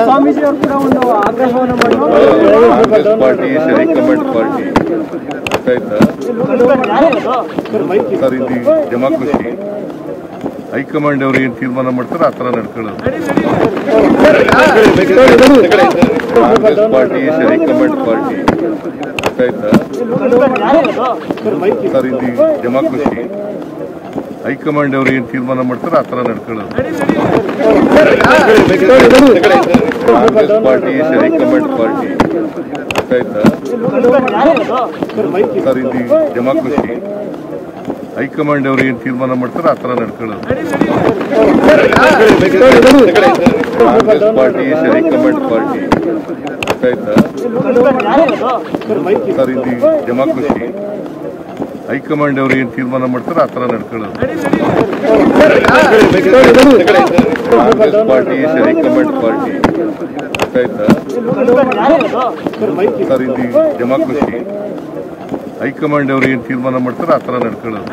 ಸ್ವಾಮೀಜಿ ಅವರು ಕೂಡ ಒಂದು ಆಗ್ರಹವನ್ನು ಕಾಂಗ್ರೆಸ್ ಪಾರ್ಟಿ ಹೈಕಮಾಂಡ್ ಪಾರ್ಟಿ ಗೊತ್ತಾಯ್ತಾ ಸರ್, ಇಲ್ಲಿ ಡೆಮಾಕ್ರಸಿ ಹೈಕಮಾಂಡ್ ಅವರು ಏನ್ ತೀರ್ಮಾನ ಮಾಡ್ತಾರೆ ಆ ತರ ನಡ್ಕೊಳ್ಳೋದು. ಕಾಂಗ್ರೆಸ್ ಪಾರ್ಟಿ ಹೈಕಮಾಂಡ್ ಪಾರ್ಟಿ ಗೊತ್ತಾಯ್ತಾ ಸರ್, ಇಲ್ಲಿ ಡೆಮಾಕ್ರಸಿ ಹೈಕಮಾಂಡ್ ಅವರು ಏನ್ ತೀರ್ಮಾನ ಮಾಡ್ತಾರೆ ಆ ತರ ನಡ್ಕೊಳ್ಳೋದು. ಕಾಂಗ್ರೆಸ್ ಪಾರ್ಟಿ ಹೈಕಮಾಂಡ್ ಪಾರ್ಟಿ ಗೊತ್ತಾಯ್ತಾ ಸರ್, ಇಲ್ಲಿ ಡೆಮಾಕ್ರಸಿ ಹೈಕಮಾಂಡ್ ಅವರು ಏನ್ ತೀರ್ಮಾನ ಮಾಡ್ತಾರೆ ಆ ತರ ನಡ್ಕೊಳ್ಳೋದು. ಕಾಂಗ್ರೆಸ್ ಪಾರ್ಟಿ ಹೈಕಮಾಂಡ್ ಪಾರ್ಟಿ ಗೊತ್ತಾಯ್ತಾ ಸರ್, ಇಲ್ಲಿ ಡೆಮಾಕ್ರಸಿ ಹೈಕಮಾಂಡ್ ಅವರು ಏನ್ ತೀರ್ಮಾನ ಮಾಡ್ತಾರೆ ಆ ತರ ನಡ್ಕೊಳ್ಳೋದು. ಕಾಂಗ್ರೆಸ್ ಪಾರ್ಟಿ ಹೈಕಮಾಂಡ್ ಪಾರ್ಟಿ ಗೊತ್ತಾಯ್ತಾ ಸರ್, ಇಲ್ಲಿ ಡೆಮಾಕ್ರಸಿ ಹೈಕಮಾಂಡ್ ಅವರು ಏನ್ ತೀರ್ಮಾನ ಮಾಡ್ತಾರೆ ಆ ತರ ನಡ್ಕೊಳ್ಳೋದು.